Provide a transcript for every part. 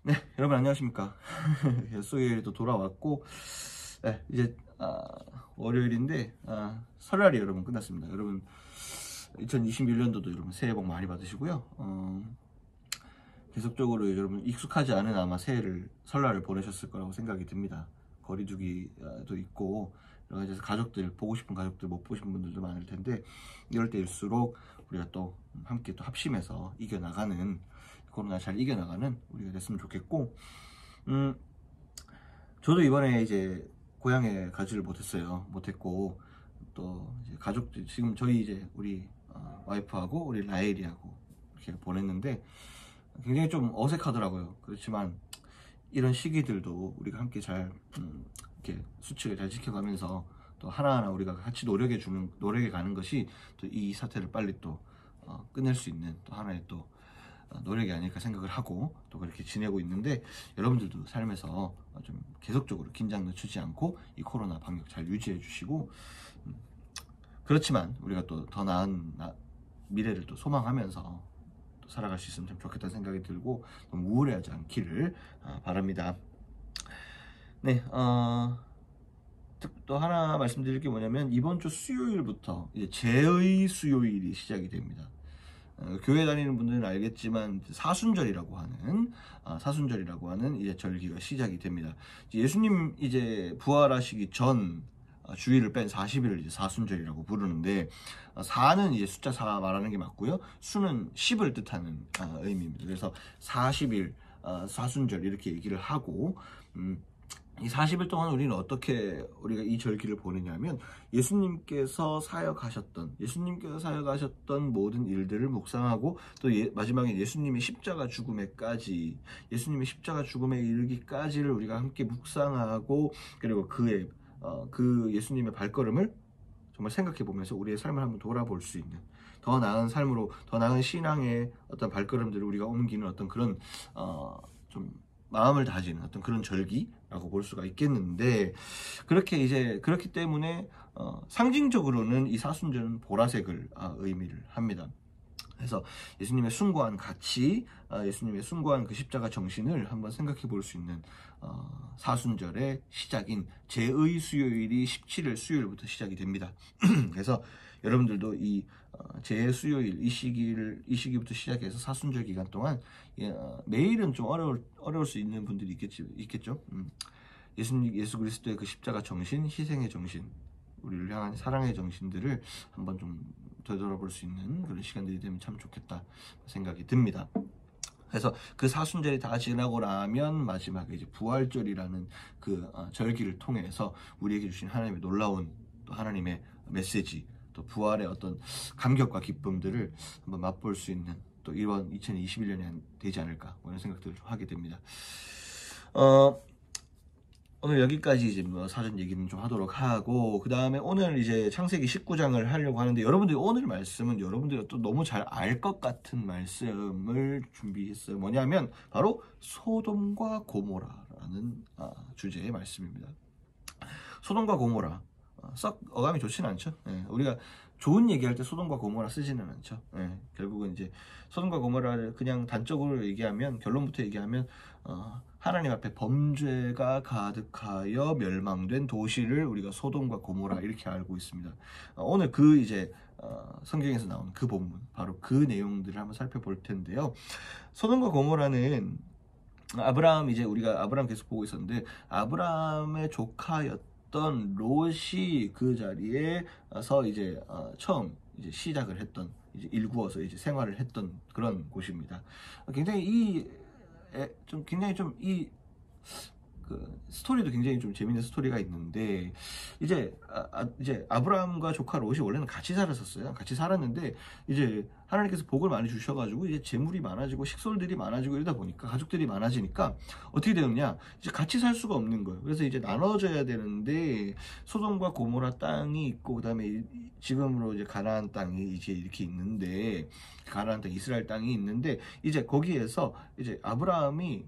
네, 여러분 안녕하십니까. 수요일도 돌아왔고, 네, 이제 월요일인데 설날이 여러분 끝났습니다. 여러분 2021년도도 여러분 새해 복 많이 받으시고요. 계속적으로 여러분 익숙하지 않은 아마 새해를 설날을 보내셨을 거라고 생각이 듭니다. 거리두기도 있고 여러 가지 가족들 보고 싶은 가족들 못 보신 분들도 많을 텐데 이럴 때일수록 우리가 또 함께 또 합심해서 이겨나가는 코로나 잘 이겨나가는 우리가 됐으면 좋겠고 저도 이번에 이제 고향에 가지를 못했고 또 이제 가족들 지금 저희 이제 우리 와이프하고 우리 라엘이하고 이렇게 보냈는데 굉장히 좀 어색하더라고요. 그렇지만 이런 시기들도 우리가 함께 잘 이렇게 수칙을 잘 지켜가면서 또 하나하나 우리가 같이 노력해 가는 것이 또 이 사태를 빨리 또 끝낼 수 있는 또 하나의 또 노력이 아닐까 생각을 하고 또 그렇게 지내고 있는데 여러분들도 삶에서 좀 계속적으로 긴장 늦추지 않고 이 코로나 방역 잘 유지해 주시고 그렇지만 우리가 또 더 나은 미래를 또 소망하면서 또 살아갈 수 있으면 참 좋겠다는 생각이 들고 너무 우울해하지 않기를 바랍니다. 네, 또 하나 말씀드릴 게 뭐냐면 이번 주 수요일부터 이제 제의 수요일이 시작이 됩니다. 교회 다니는 분들은 알겠지만 사순절이라고 하는 이제 절기가 시작이 됩니다. 예수님 이제 부활하시기 전 주일을 뺀 40일을 이제 사순절이라고 부르는데 4는 이제 숫자 4 말하는 게 맞고요. 수는 10을 뜻하는 의미입니다. 그래서 40일 사순절 이렇게 얘기를 하고 이 40일 동안 우리는 어떻게 우리가 이 절기를 보내냐면 예수님께서 사역하셨던 모든 일들을 묵상하고 또 마지막에 예수님의 십자가 죽음에 이르기까지를 우리가 함께 묵상하고 그리고 그 예수님의 발걸음을 정말 생각해 보면서 우리의 삶을 한번 돌아볼 수 있는 더 나은 삶으로 더 나은 신앙의 어떤 발걸음들을 우리가 옮기는 어떤 그런 좀 마음을 다지는 어떤 그런 절기라고 볼 수가 있겠는데 그렇기 때문에 상징적으로는 이 사순절은 보라색을 의미를 합니다. 그래서 예수님의 숭고한 가치, 예수님의 숭고한 그 십자가 정신을 한번 생각해 볼 수 있는 사순절의 시작인 제의 수요일이 17일 수요일부터 시작이 됩니다. 그래서 여러분들도 이 제의 수요일 이 시기부터 시작해서 사순절 기간 동안 매일은 좀 어려울 수 있는 분들이 있겠죠. 예수 그리스도의 그 십자가 정신, 희생의 정신, 우리를 향한 사랑의 정신들을 한번 좀 되돌아볼 수 있는 그런 시간들이 되면 참 좋겠다 생각이 듭니다. 그래서 그 사순절이 다 지나고 나면 마지막에 이제 부활절이라는 그 절기를 통해서 우리에게 주신 하나님의 놀라운 또 하나님의 메시지 또 부활의 어떤 감격과 기쁨들을 한번 맛볼 수 있는 또 이번 2021년이 되지 않을까 이런 생각들을 좀 하게 됩니다. 오늘 여기까지 이제 사전 얘기는 좀 하도록 하고 그 다음에 오늘 이제 창세기 19장을 하려고 하는데 여러분들이 오늘 말씀은 여러분들이 또 너무 잘 알 것 같은 말씀을 준비했어요. 뭐냐면 바로 소돔과 고모라라는 주제의 말씀입니다. 소돔과 고모라 썩 어감이 좋지는 않죠. 우리가 좋은 얘기할 때 소돔과 고모라 쓰지는 않죠. 결국은 이제 소돔과 고모라를 그냥 단적으로 얘기하면 결론부터 얘기하면 하나님 앞에 범죄가 가득하여 멸망된 도시를 우리가 소돔과 고모라 이렇게 알고 있습니다. 오늘 그 이제 성경에서 나온 그 본문 바로 그 내용들을 한번 살펴볼 텐데요. 소돔과 고모라는 우리가 아브라함 계속 보고 있었는데 아브라함의 조카였던 롯이 그 자리에서 이제 처음 이제 시작을 했던 이제 일구어서 이제 생활을 했던 그런 곳입니다. 굉장히 그 스토리도 굉장히 좀 재밌는 스토리가 있는데 이제 아브라함과 조카 롯이 원래는 같이 살았었어요. 같이 살았는데 이제 하나님께서 복을 많이 주셔가지고 이제 재물이 많아지고 식솔들이 많아지고 이러다 보니까 가족들이 많아지니까 어떻게 되느냐 이제 같이 살 수가 없는 거예요. 그래서 이제 나눠져야 되는데 소돔과 고모라 땅이 있고 그다음에 지금으로 이제 가나안 땅이 이제 이렇게 있는데 가나안 땅 이스라엘 땅이 있는데 이제 거기에서 이제 아브라함이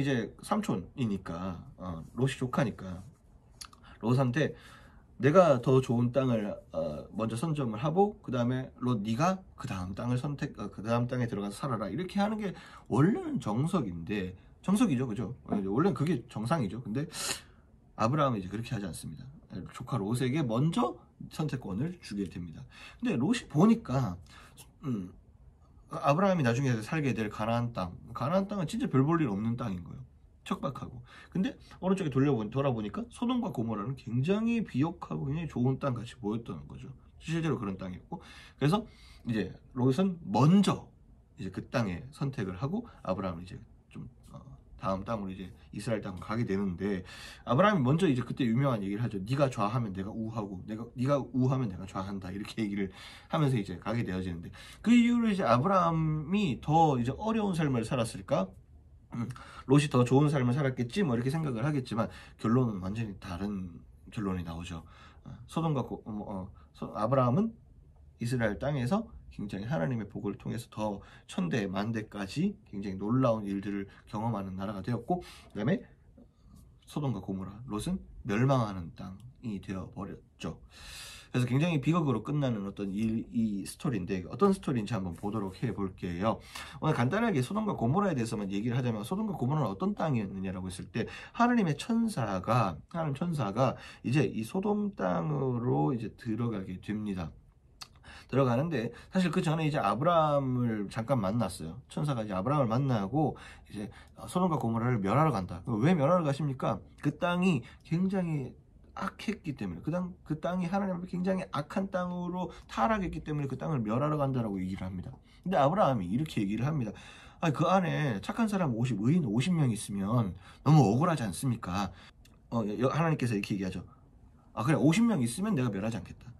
이제 삼촌이니까 롯이 조카니까 롯한테 내가 더 좋은 땅을 먼저 선점을 하고 그 다음에 롯 네가 그 다음 땅을 그 다음 땅에 들어가서 살아라 이렇게 하는 게 원래는 정석인데 정석이죠, 그죠? 원래는 그게 정상이죠. 근데 아브라함은 이제 그렇게 하지 않습니다. 조카 롯에게 먼저 선택권을 주게 됩니다. 근데 롯이 보니까 아브라함이 나중에 살게 될 가나안 땅은 진짜 별 볼 일 없는 땅인 거예요. 척박하고. 근데 어느 쪽에 돌아보니까 소돔과 고모라는 굉장히 비옥하고 굉장히 좋은 땅 같이 보였던 거죠. 실제로 그런 땅이었고. 그래서 이제 롯은 먼저 이제 그 땅에 선택을 하고 아브라함은 이제 좀 다음 땅으로 이제 이스라엘 땅으로 가게 되는데 아브라함이 먼저 이제 그때 유명한 얘기를 하죠. 네가 좌하면 내가 우하고 네가 우하면 내가 좌한다 이렇게 얘기를 하면서 이제 가게 되어지는데 그 이후로 이제 아브라함이 더 이제 어려운 삶을 살았을까? 롯이 더 좋은 삶을 살았겠지 뭐 이렇게 생각을 하겠지만 결론은 완전히 다른 결론이 나오죠. 소돔과 아브라함은 이스라엘 땅에서 굉장히 하나님의 복을 통해서 더 천대 만대까지 굉장히 놀라운 일들을 경험하는 나라가 되었고 그 다음에 소돔과 고모라 롯은 멸망하는 땅이 되어버렸죠. 그래서 굉장히 비극으로 끝나는 어떤 이 스토리인데 어떤 스토리인지 한번 보도록 해볼게요. 오늘 간단하게 소돔과 고모라에 대해서만 얘기를 하자면 소돔과 고모라는 어떤 땅이었느냐라고 했을 때 하나님 천사가 이제 이 소돔 땅으로 이제 들어가게 됩니다. 들어가는데 사실 그 전에 이제 아브라함을 잠깐 만났어요. 천사가 이제 아브라함을 만나고 이제 소돔과 고모라를 멸하러 간다. 왜 멸하러 가십니까? 그 땅이 굉장히 악했기 때문에 그 땅이 하나님 앞에 굉장히 악한 땅으로 타락했기 때문에 그 땅을 멸하러 간다라고 얘기를 합니다. 근데 아브라함이 이렇게 얘기를 합니다. 그 안에 착한 사람 의인 50명 있으면 너무 억울하지 않습니까? 하나님께서 이렇게 얘기하죠. 그래 50명 있으면 내가 멸하지 않겠다.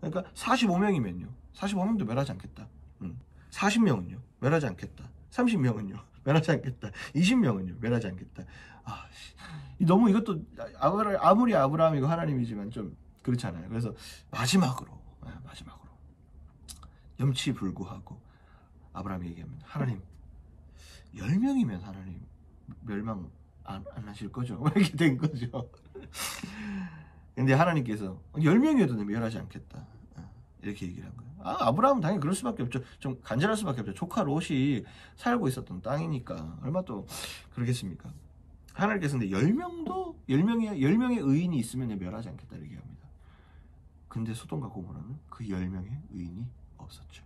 그러니까 45명이면요. 45명도 멸하지 않겠다. 40명은요. 멸하지 않겠다. 30명은요. 멸하지 않겠다. 20명은요. 멸하지 않겠다. 너무 이것도 아무리 아브라함이고 하나님이지만 좀 그렇잖아요. 그래서 마지막으로 염치불구하고 아브라함이 얘기합니다. 하나님 10명이면 하나님 멸망 안 하실 거죠? 이렇게 된 거죠. 근데 하나님께서 10명이어도 멸하지 않겠다 이렇게 얘기를 한 거예요. 아브라함은 당연히 그럴 수밖에 없죠. 좀 간절할 수밖에 없죠. 조카 롯이 살고 있었던 땅이니까 얼마 또 그러겠습니까? 하나님께서 근데 10명의 의인이 있으면 멸하지 않겠다 이렇게 합니다. 근데 소돔과 고모라는 그 10명의 의인이 없었죠.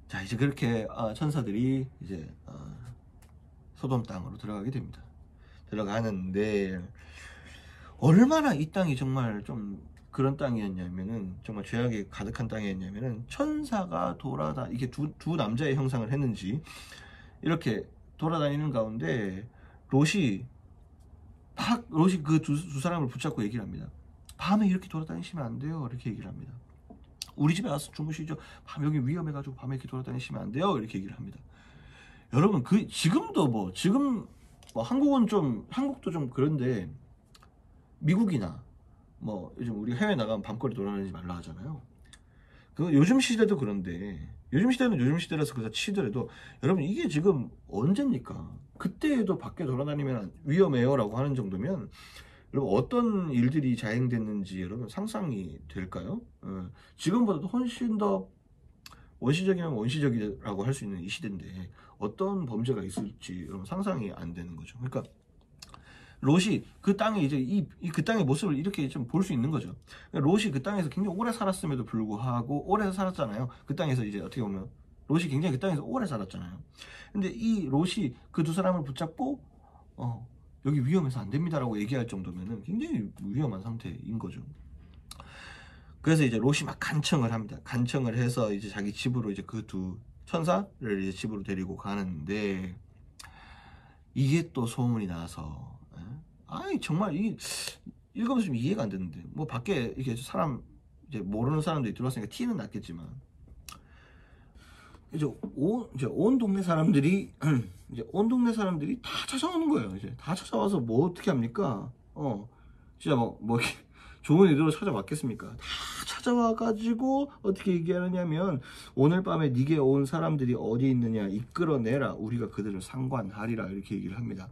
자 이제 그렇게 천사들이 이제 소돔 땅으로 들어가게 됩니다. 들어가는데 얼마나 이 땅이 정말 좀 그런 땅이었냐면은 정말 죄악이 가득한 땅이었냐면은 천사가 이게 두 남자의 형상을 했는지 이렇게 돌아다니는 가운데 롯이 그 두 사람을 붙잡고 얘기를 합니다. 밤에 이렇게 돌아다니시면 안 돼요. 이렇게 얘기를 합니다. 우리 집에 와서 주무시죠. 밤 여기 위험해가지고 밤에 이렇게 돌아다니시면 안 돼요. 이렇게 얘기를 합니다. 여러분 지금도 지금 한국도 좀 그런데 미국이나 요즘 우리 해외 나가면 밤거리 돌아다니지 말라 하잖아요. 요즘 시대도 그런데 요즘 시대는 요즘 시대라서 그래서 치더라도 여러분 이게 지금 언제입니까? 그때에도 밖에 돌아다니면 위험해요 라고 하는 정도면 여러분 어떤 일들이 자행됐는지 여러분 상상이 될까요? 지금보다도 훨씬 더 원시적이면 원시적이라고 할 수 있는 이 시대인데 어떤 범죄가 있을지 여러분 상상이 안 되는 거죠. 그러니까 롯이 그 땅에 이제 그 땅의 모습을 이렇게 좀 볼 수 있는 거죠. 롯이 그 땅에서 굉장히 오래 살았음에도 불구하고 오래 살았잖아요. 그 땅에서 이제 어떻게 보면 롯이 굉장히 그 땅에서 오래 살았잖아요. 근데 이 롯이 그 두 사람을 붙잡고 여기 위험해서 안 됩니다라고 얘기할 정도면은 굉장히 위험한 상태인 거죠. 그래서 이제 롯이 막 간청을 합니다. 간청을 해서 이제 자기 집으로 이제 그 두 천사를 이제 집으로 데리고 가는데 이게 또 소문이 나서 정말 읽으면서 좀 이해가 안 되는데 밖에 이렇게 이제 모르는 사람들이 들어왔으니까 티는 났겠지만 이제 온 동네 사람들이 다 찾아오는 거예요. 이제 다 찾아와서 어떻게 합니까? 진짜 좋은 의도로 찾아왔겠습니까? 다 찾아와가지고 어떻게 얘기하느냐면 오늘 밤에 네게 온 사람들이 어디 있느냐 이끌어내라 우리가 그들을 상관하리라 이렇게 얘기를 합니다.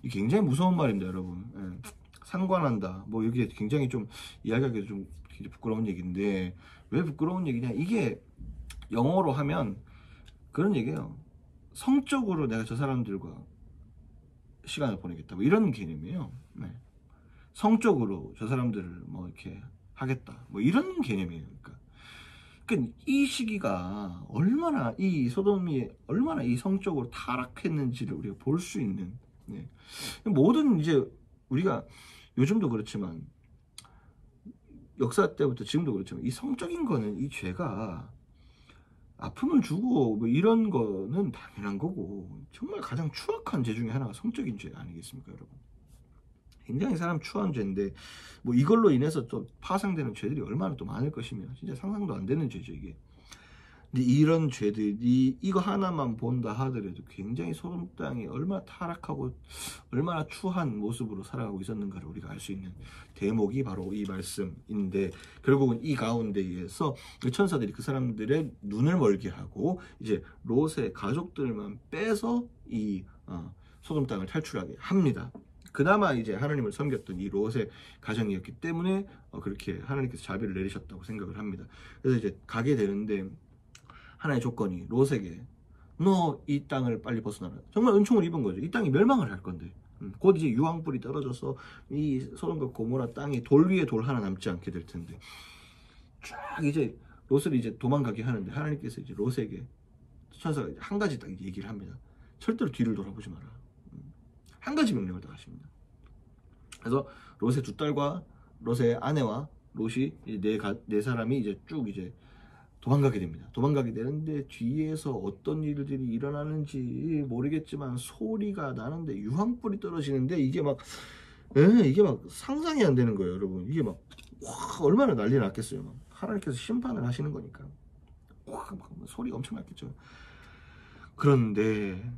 이게 굉장히 무서운 말입니다, 여러분. 상관한다. 뭐 이게 굉장히 좀 이야기하기도 좀 부끄러운 얘기인데 왜 부끄러운 얘기냐? 이게 영어로 하면 그런 얘기예요. 성적으로 내가 저 사람들과 시간을 보내겠다. 뭐 이런 개념이에요. 네. 성적으로 저 사람들을 뭐 이렇게 하겠다. 뭐 이런 개념이에요. 그러니까 이 시기가 얼마나 이 소돔이 얼마나 이 성적으로 타락했는지를 우리가 볼 수 있는, 네. 모든 이제 우리가 요즘도 그렇지만 역사 때부터 지금도 그렇지만 이 성적인 거는 이 죄가 아픔을 주고 뭐 이런 거는 당연한 거고 정말 가장 추악한 죄 중에 하나가 성적인 죄 아니겠습니까, 여러분? 굉장히 사람 추한 죄인데 뭐 이걸로 인해서 또 파생되는 죄들이 얼마나 또 많을 것이며 진짜 상상도 안 되는 죄죠 이게. 근데 이런 죄들이 이거 하나만 본다 하더라도 굉장히 소돔 땅이 얼마나 타락하고 얼마나 추한 모습으로 살아가고 있었는가를 우리가 알 수 있는 대목이 바로 이 말씀인데, 결국은 이 가운데에서 그 천사들이 그 사람들의 눈을 멀게 하고 이제 롯의 가족들만 빼서 이 소돔 땅을 탈출하게 합니다. 그나마 이제 하나님을 섬겼던 이 롯의 가정이었기 때문에 그렇게 하나님께서 자비를 내리셨다고 생각을 합니다. 그래서 이제 가게 되는데 하나의 조건이 롯에게 너 이 땅을 빨리 벗어나라. 정말 은총을 입은 거죠. 이 땅이 멸망을 할 건데 곧 이제 유황불이 떨어져서 이 소돔과 고모라 땅이 돌 위에 돌 하나 남지 않게 될 텐데 쫙 이제 롯을 이제 도망가게 하는데 하나님께서 이제 롯에게 천사가 한 가지 딱 얘기를 합니다. 절대로 뒤를 돌아보지 마라. 한 가지 명령을 딱 하십니다. 그래서 롯의 두 딸과 롯의 아내와 롯이 이제 네 사람이 이제 쭉 이제 도망가게 됩니다. 도망가게 되는데 뒤에서 어떤 일들이 일어나는지 모르겠지만 소리가 나는데 유황불이 떨어지는데 이게 막 상상이 안 되는 거예요, 여러분. 이게 막 와, 얼마나 난리 났겠어요. 막 하나님께서 심판을 하시는 거니까 와, 막 소리가 엄청 났겠죠. 그런데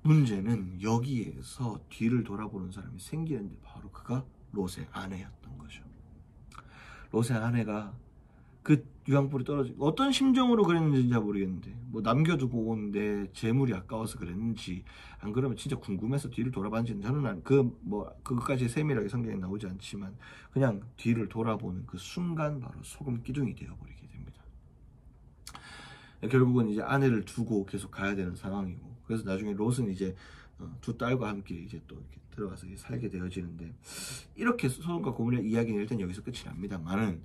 문제는 여기에서 뒤를 돌아보는 사람이 생기는데 바로 그가 롯의 아내였던 거죠. 롯의 아내가 그 유황불이 떨어지고 어떤 심정으로 그랬는지 잘 모르겠는데 뭐 남겨두고 온 내 재물이 아까워서 그랬는지 안 그러면 진짜 궁금해서 뒤를 돌아봤는지 저는 그것까지 세밀하게 성경에 나오지 않지만 그냥 뒤를 돌아보는 그 순간 바로 소금 기둥이 되어버리게 됩니다. 결국은 이제 아내를 두고 계속 가야 되는 상황이고 그래서 나중에 롯은 이제 두 딸과 함께 이제 또 이렇게 들어가서 살게 되어지는데 이렇게 소돔과 고모라의 이야기는 일단 여기서 끝이 납니다만은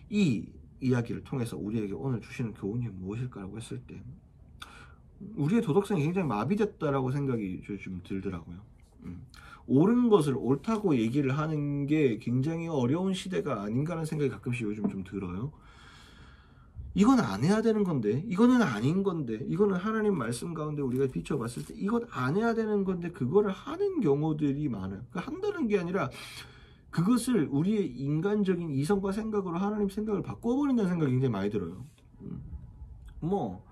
이 이야기를 통해서 우리에게 오늘 주시는 교훈이 무엇일까라고 했을 때 우리의 도덕성이 굉장히 마비됐다라고 생각이 좀 들더라고요. 옳은 것을 옳다고 얘기를 하는 게 굉장히 어려운 시대가 아닌가라는 생각이 가끔씩 요즘 좀 들어요. 이건 안 해야 되는 건데, 이거는 아닌 건데, 이거는 하나님 말씀 가운데 우리가 비춰봤을 때 이건 안 해야 되는 건데 그거를 하는 경우들이 많아요. 그러니까 한다는 게 아니라 그것을 우리의 인간적인 이성과 생각으로 하나님 생각을 바꿔버린다는 생각이 굉장히 많이 들어요. 뭐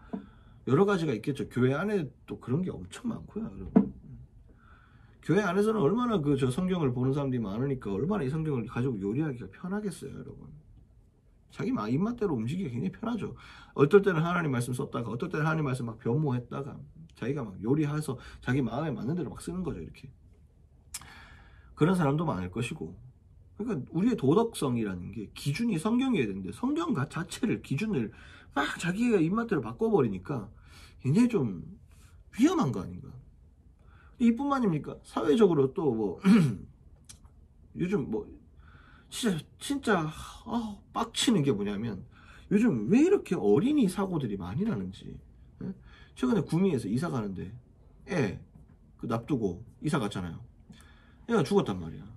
여러 가지가 있겠죠. 교회 안에 또 그런 게 엄청 많고요, 여러분. 교회 안에서는 얼마나 저 성경을 보는 사람들이 많으니까 얼마나 이 성경을 가지고 요리하기가 편하겠어요, 여러분. 자기 입맛대로 움직이기 굉장히 편하죠. 어떨 때는 하나님 말씀 썼다가 어떨 때는 하나님 말씀 막 변모했다가 자기가 막 요리해서 자기 마음에 맞는 대로 막 쓰는 거죠, 이렇게. 그런 사람도 많을 것이고. 그러니까 우리의 도덕성이라는 게 기준이 성경이어야 되는데 성경 자체를 기준을 막 자기가 입맛대로 바꿔버리니까 굉장히 좀 위험한 거 아닌가. 이뿐만입니까? 사회적으로 또 뭐 요즘 뭐 진짜 빡치는 게 뭐냐면 요즘 왜 이렇게 어린이 사고들이 많이 나는지. 최근에 구미에서 이사 가는데 그 납두고 이사 갔잖아요. 애가 죽었단 말이야.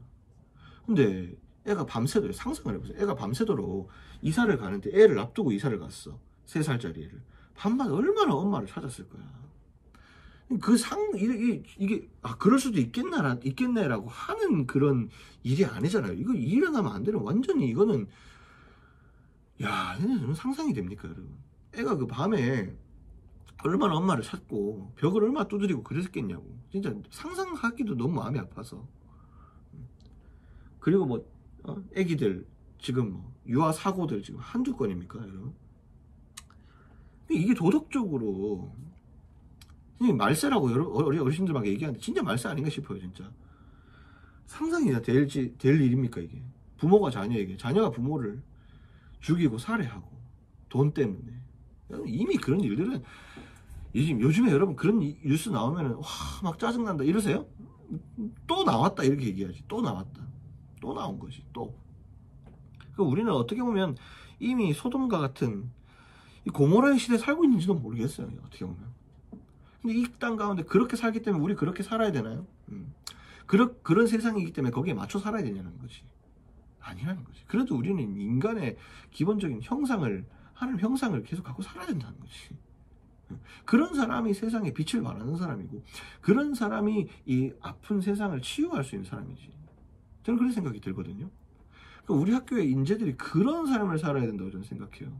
근데 애가 밤새도록 상상을 해보세요. 애가 밤새도록 이사를 가는데 애를 납두고 이사를 갔어. 3살짜리 애를. 밤마다 얼마나 엄마를 찾았을 거야. 이게 그럴 수도 있겠네라고 하는 그런 일이 아니잖아요. 이거 일어나면 안 되는 완전히 이거는 얘는 상상이 됩니까, 여러분? 애가 그 밤에 얼마나 엄마를 찾고 벽을 얼마나 두드리고 그랬겠냐고. 진짜 상상하기도 너무 마음이 아파서. 그리고 뭐 애기들 지금 뭐 유아 사고들 지금 한두 건입니까, 여러분? 이게 도덕적으로 말세라고 어르신들 막 얘기하는데 진짜 말세 아닌가 싶어요, 진짜. 상상이 될 일입니까 이게? 부모가 자녀에게, 자녀가 부모를 죽이고 살해하고 돈 때문에. 이미 그런 일들은 요즘에 여러분 그런 뉴스 나오면은 와 막 짜증난다 이러세요? 또 나왔다 이렇게 얘기하지. 또 나왔다. 또 나온 거지. 또. 우리는 어떻게 보면 이미 소돔과 같은 이 고모라의 시대에 살고 있는지도 모르겠어요. 어떻게 보면. 근데 이 땅 가운데 그렇게 살기 때문에 우리 그렇게 살아야 되나요? 그런 세상이기 때문에 거기에 맞춰 살아야 되냐는 거지. 아니라는 거지. 그래도 우리는 인간의 기본적인 형상을, 하나님 형상을 계속 갖고 살아야 된다는 거지. 그런 사람이 세상에 빛을 발하는 사람이고, 그런 사람이 이 아픈 세상을 치유할 수 있는 사람이지. 저는 그런 생각이 들거든요. 그러니까 우리 학교의 인재들이 그런 삶을 살아야 된다고 저는 생각해요.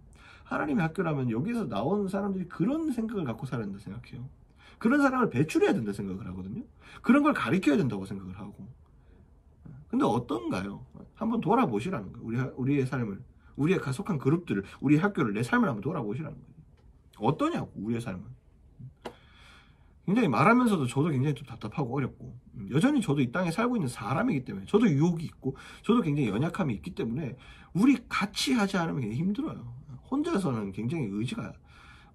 하나님의 학교라면 여기서 나온 사람들이 그런 생각을 갖고 살아야 된다고 생각해요. 그런 사람을 배출해야 된다고 생각을 하거든요. 그런 걸 가르쳐야 된다고 생각을 하고. 근데 어떤가요? 한번 돌아보시라는 거예요. 우리의 삶을, 우리의 속한 그룹들을, 우리의 학교를, 내 삶을 한번 돌아보시라는 거예요. 어떠냐고, 우리의 삶은. 굉장히 말하면서도 저도 굉장히 좀 답답하고 어렵고, 여전히 저도 이 땅에 살고 있는 사람이기 때문에, 저도 유혹이 있고, 저도 굉장히 연약함이 있기 때문에, 우리 같이 하지 않으면 굉장히 힘들어요. 혼자서는 굉장히 의지가,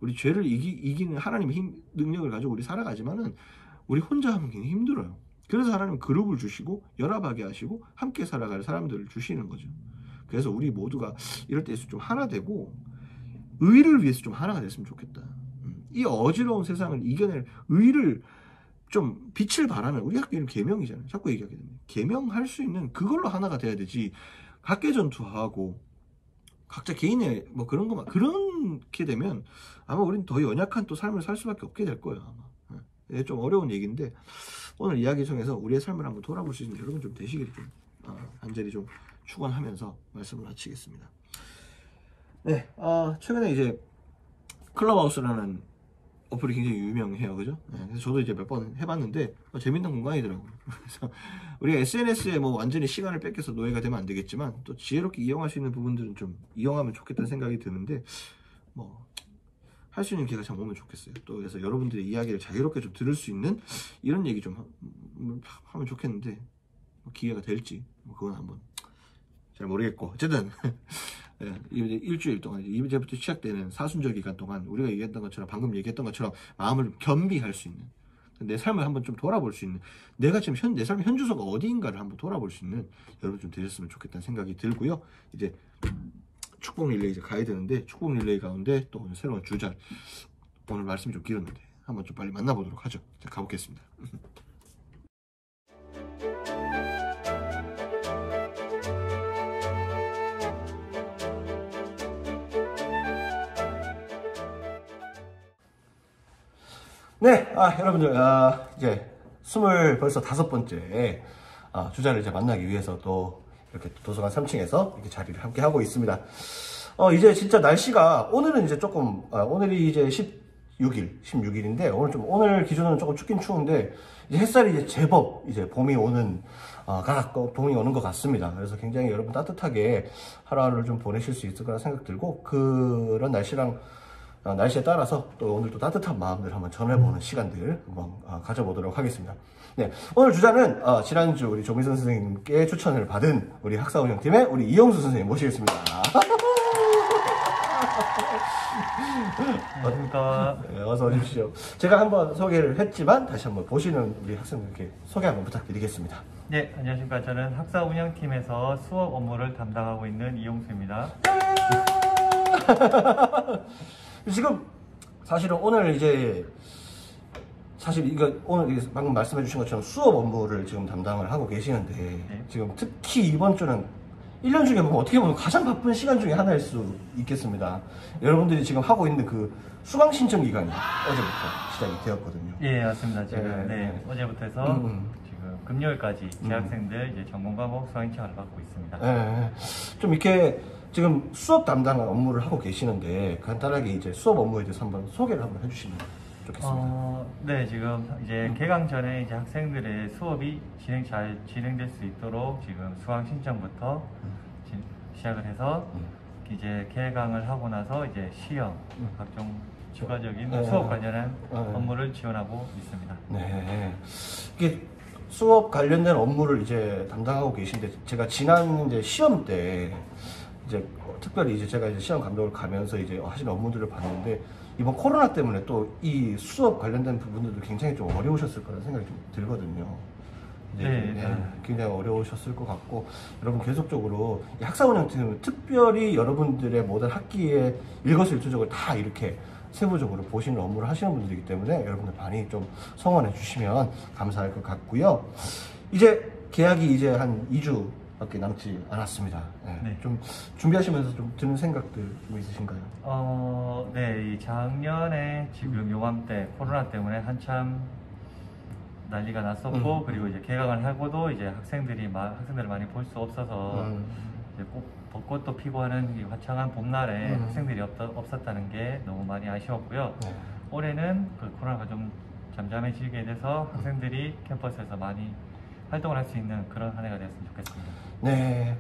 우리 죄를 이기는 하나님의 능력을 가지고 우리 살아가지만은, 우리 혼자 하면 굉장히 힘들어요. 그래서 하나님은 그룹을 주시고, 연합하게 하시고, 함께 살아갈 사람들을 주시는 거죠. 그래서 우리 모두가 이럴 때 좀 하나 되고, 의를 위해서 좀 하나가 됐으면 좋겠다. 이 어지러운 세상을 이겨낼 의를 좀 빛을 발하는, 우리 학교 이름 계명이잖아요. 자꾸 얘기하게 됩니다. 계명할 수 있는 그걸로 하나가 돼야 되지. 각계 전투하고 각자 개인의 뭐 그런 것만 그렇게 되면 아마 우리는 더 연약한 또 삶을 살 수밖에 없게 될 거예요. 아마. 네, 좀 어려운 얘기인데 오늘 이야기 중에서 우리의 삶을 한번 돌아볼 수 있는 여러분 좀 되시기를 좀 간절히 좀 축원하면서 말씀을 마치겠습니다. 네, 최근에 이제 클럽하우스라는 어플이 굉장히 유명해요, 그죠? 네, 그래서 저도 이제 몇 번 해봤는데 재밌는 공간이더라고요. 그래서 우리가 SNS에 뭐 완전히 시간을 뺏겨서 노예가 되면 안 되겠지만 또 지혜롭게 이용할 수 있는 부분들은 좀 이용하면 좋겠다는 생각이 드는데 뭐 할 수 있는 기회가 참 오면 좋겠어요. 또 그래서 여러분들의 이야기를 자유롭게 좀 들을 수 있는 이런 얘기 좀 하면 좋겠는데 뭐 기회가 될지 뭐 그건 한번 잘 모르겠고 어쨌든. 네, 이제 일주일 동안 이제부터 시작되는 사순절 기간 동안 우리가 얘기했던 것처럼 방금 얘기했던 것처럼 마음을 겸비할 수 있는 내 삶을 한번 좀 돌아볼 수 있는 내가 지금 내 삶의 현주소가 어디인가를 한번 돌아볼 수 있는 여러분 좀 되셨으면 좋겠다는 생각이 들고요. 이제 축복 릴레이 이제 가야 되는데 축복 릴레이 가운데 또 오늘 새로운 주자 오늘 말씀이 좀 길었는데 한번 좀 빨리 만나보도록 하죠. 자, 가보겠습니다. 네, 여러분들, 이제 벌써 5번째 주자를 이제 만나기 위해서 또 이렇게 도서관 3층에서 이렇게 자리를 함께 하고 있습니다. 이제 진짜 날씨가 오늘은 이제 조금 오늘이 이제 16일인데 오늘 기준으로는 조금 춥긴 추운데 이제 햇살이 이제 제법 이제 봄이 오는 것 같습니다. 그래서 굉장히 여러분 따뜻하게 하루하루를 좀 보내실 수 있을 거라 생각 들고 그런 날씨에 따라서 또 오늘 또 따뜻한 마음들 한번 전해보는 시간들 한번 가져보도록 하겠습니다. 네, 오늘 주자는 지난주 우리 조미선 선생님께 추천을 받은 우리 학사운영팀의 우리 이영수 선생님 모시겠습니다. 안녕하십니까. 네, 어서 오십시오. 제가 한번 소개를 했지만 다시 한번 보시는 우리 학생들께 소개 한번 부탁드리겠습니다. 네, 안녕하십니까. 저는 학사 운영팀에서 수업 업무를 담당하고 있는 이용수입니다. 지금 사실은 오늘 이제 오늘 방금 말씀해 주신 것처럼 수업 업무를 지금 담당을 하고 계시는데 네. 지금 특히 이번 주는 1년 중에 보면 어떻게 보면 가장 바쁜 시간 중에 하나일 수 있겠습니다. 여러분들이 지금 하고 있는 그 수강 신청 기간이 어제부터 시작이 되었거든요. 예, 맞습니다. 지금 어제부터 해서 지금 금요일까지 재학생들 이제 전공 과목 수강 신청을 받고 있습니다. 좀 이렇게 지금 수업 담당 업무를 하고 계시는데 간단하게 이제 수업 업무에 대해서 한번 소개를 한번 해주시면 좋겠습니다. 네, 지금 이제 개강 전에 이제 학생들의 수업이 잘 진행될 수 있도록 지금 수강 신청부터 시작을 해서 이제 개강을 하고 나서 이제 시험 각종 추가적인 수업 관련한 업무를 지원하고 있습니다. 네, 이게 수업 관련된 업무를 이제 담당하고 계신데, 제가 지난 이제 시험 때 이제 특별히 이제 제가 이제 시험 감독을 가면서 이제 하시는 업무들을 봤는데, 이번 코로나 때문에 또 이 수업 관련된 부분들도 굉장히 좀 어려우셨을 거라는 생각이 좀 들거든요. 굉장히 어려우셨을 것 같고, 여러분 계속적으로 이 학사운영팀은 특별히 여러분들의 모든 학기에 일거수일투족을 다 이렇게 세부적으로 보시는 업무를 하시는 분들이기 때문에 여러분들 많이 좀 성원해 주시면 감사할 것 같고요. 이제 계약이 이제 한 2주밖에 남지 않았습니다. 좀 준비하시면서 좀 드는 생각들 좀 있으신가요? 네, 이 작년에 지금 요맘때 코로나 때문에 한참 난리가 났었고, 그리고 이제 개강을 하고도 이제 학생들을 많이 볼 수 없어서 이제 꼭 벚꽃도 피고 하는 이 화창한 봄날에 학생들이 없었다는 게 너무 많이 아쉬웠고요. 올해는 그 코로나가 좀 잠잠해지게 돼서 학생들이 캠퍼스에서 많이 활동을 할 수 있는 그런 한 해가 되었으면 좋겠습니다. 네.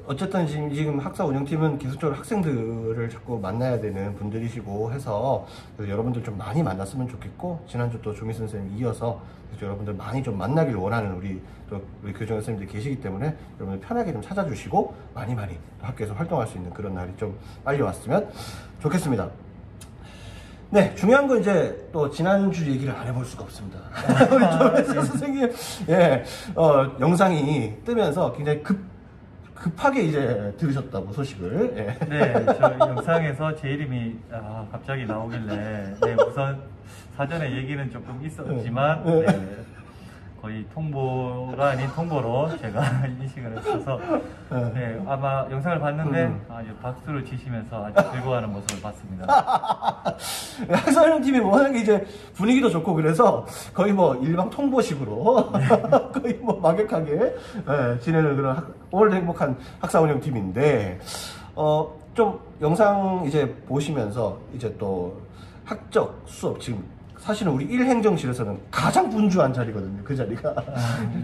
어쨌든 지금 학사 운영팀은 계속적으로 학생들을 자꾸 만나야 되는 분들이시고 해서 여러분들 좀 많이 만났으면 좋겠고, 지난주 또 조미 선생님이 이어서 여러분들 많이 좀 만나길 원하는 우리 교정 선생님들 계시기 때문에 여러분들 편하게 좀 찾아주시고 많이 학교에서 활동할 수 있는 그런 날이 좀 빨리 왔으면 좋겠습니다. 네, 중요한 건 이제 또 지난주 얘기를 안 해볼 수가 없습니다. 우리 조혜서 선생님, 영상이 뜨면서 굉장히 급하게 이제 들으셨다고 소식을. 네, 저 영상에서 제 이름이 갑자기 나오길래, 우선 사전에 얘기는 조금 있었지만, 거의 통보가 아닌 통보로 제가 인식을 했어서, 아마 영상을 봤는데 박수를 치시면서 아주 즐거워하는 모습을 봤습니다. 학사운영팀이 워낙 이제 분위기도 좋고 그래서 거의 뭐 일방 통보식으로 거의 뭐 막역하게 지내는 그런 오늘도 행복한 학사운영팀인데, 좀 영상 이제 보시면서 이제 또 학적 수업, 지금 사실은 우리 1행정실에서는 가장 분주한 자리거든요, 그 자리가.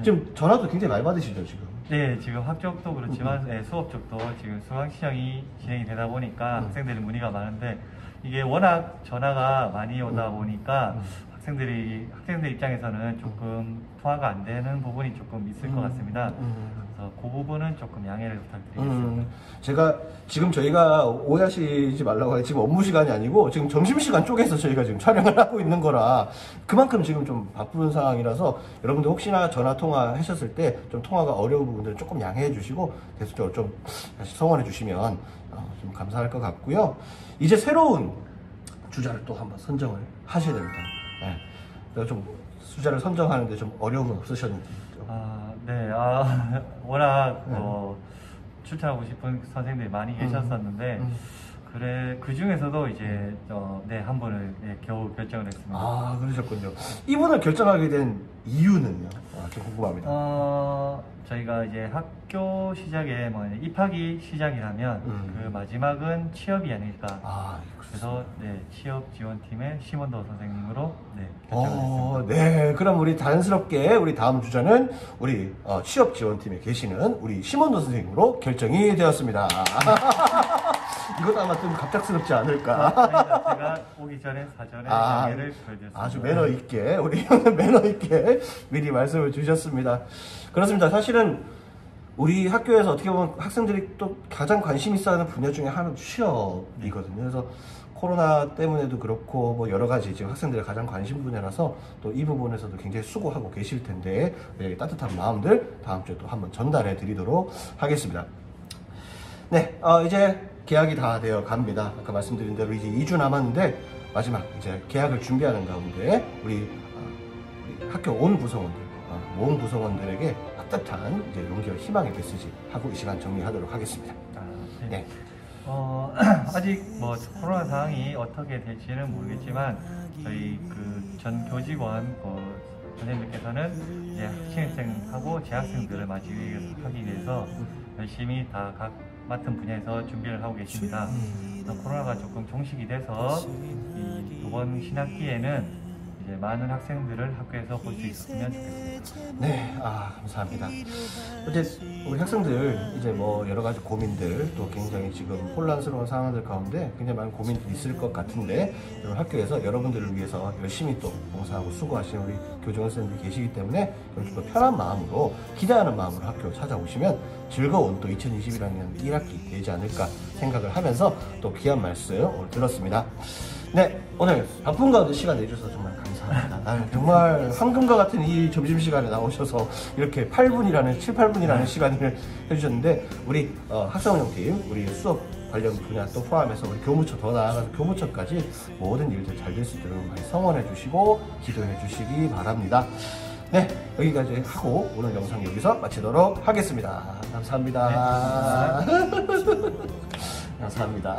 지금 전화도 굉장히 많이 받으시죠, 지금? 네, 지금 학적도 그렇지만 수업 쪽도 지금 수강시험이 진행이 되다 보니까 학생들이 문의가 많은데, 이게 워낙 전화가 많이 오다 보니까 학생들 입장에서는 조금 통화가 안 되는 부분이 조금 있을 것 같습니다. 그래서 그 부분은 조금 양해를 부탁드리겠습니다. 제가 지금 저희가 오해하시지 말라고 해요. 지금 업무 시간이 아니고 지금 점심시간 쪽에서 저희가 지금 촬영을 하고 있는 거라 그만큼 지금 좀 바쁜 상황이라서 여러분들 혹시나 전화 통화 하셨을 때 좀 통화가 어려운 부분들은 조금 양해해 주시고 계속적으로 좀 다시 성원해 주시면 좀 감사할 것 같고요. 이제 새로운 주자를 또 한번 선정을 하셔야 됩니다. 네. 좀 주자를 선정하는데 좀 어려움은 없으셨는지. 워낙 출전하고 싶은 선생님들이 많이 계셨었는데, 그 중에서도 이제 한 분을 겨우 결정을 했습니다. 그러셨군요. 이분을 결정하게 된 이유는요? 좀 궁금합니다. 저희가 이제 학교 시작에 입학이 시작이라면 그 마지막은 취업이 아닐까. 그래서 취업 지원팀의 심원도 선생님으로 결정을 했습니다. 네, 그럼 우리 자연스럽게 우리 다음 주자는 우리 취업 지원팀에 계시는 우리 심원도 선생님으로 결정이 되었습니다. 이것도 아마 좀 갑작스럽지 않을까? 아닙니다. 제가 오기 전에 사전에 양해를 보여드렸습니다. 아주 매너 있게, 우리 형은 매너 있게 미리 말씀을 주셨습니다. 그렇습니다. 사실은 우리 학교에서 어떻게 보면 학생들이 또 가장 관심 있어 하는 분야 중에 하나는 취업이거든요. 그래서 코로나 때문에도 그렇고 뭐 여러 가지 지금 학생들의 가장 관심 분야라서 또 이 부분에서도 굉장히 수고하고 계실 텐데, 따뜻한 마음들 다음 주에 또 한번 전달해 드리도록 하겠습니다. 네, 이제 계약이 다 되어 갑니다. 아까 말씀드린 대로 이제 2주 남았는데 마지막 이제 계약을 준비하는 가운데 우리 학교 온 구성원들, 모든 구성원들에게 따뜻한 이제 용기와 희망의 메시지 하고 이 시간 정리하도록 하겠습니다. 네. 아직 뭐 코로나 상황이 어떻게 될지는 모르겠지만 저희 그 전 교직원 선생님들께서는 이제 신입생하고 재학생들을 맞이하기 위해서 열심히 다 각 맡은 분야에서 준비를 하고 계십니다. 코로나가 조금 종식이 돼서 이 이번 신학기에는 이제 많은 학생들을 학교에서 볼 수 있었으면 좋겠습니다. 네, 감사합니다. 이제 우리 학생들 이제 뭐 여러 가지 고민들 또 굉장히 지금 혼란스러운 상황들 가운데 굉장히 많은 고민들이 있을 것 같은데 여러분 학교에서 여러분들을 위해서 열심히 또 봉사하고 수고하시는 우리 교정 선생님들 계시기 때문에 좀 더 편한 마음으로 기대하는 마음으로 학교 찾아오시면 즐거운 또 2021학년 1학기 되지 않을까 생각을 하면서 또 귀한 말씀 오늘 들었습니다. 네, 오늘 바쁜 가운데 시간 내주셔서 정말 감사합니다. 정말 황금과 같은 이 점심시간에 나오셔서 이렇게 8분이라는, 7, 8분이라는 시간을 해주셨는데, 우리 학생운영팀, 우리 수업 관련 분야 또 포함해서 우리 교무처 더 나아가서 교무처까지 모든 일들 잘 될 수 있도록 많이 성원해 주시고 기도해 주시기 바랍니다. 네, 여기까지 하고 오늘 영상 여기서 마치도록 하겠습니다. 감사합니다. 감사합니다.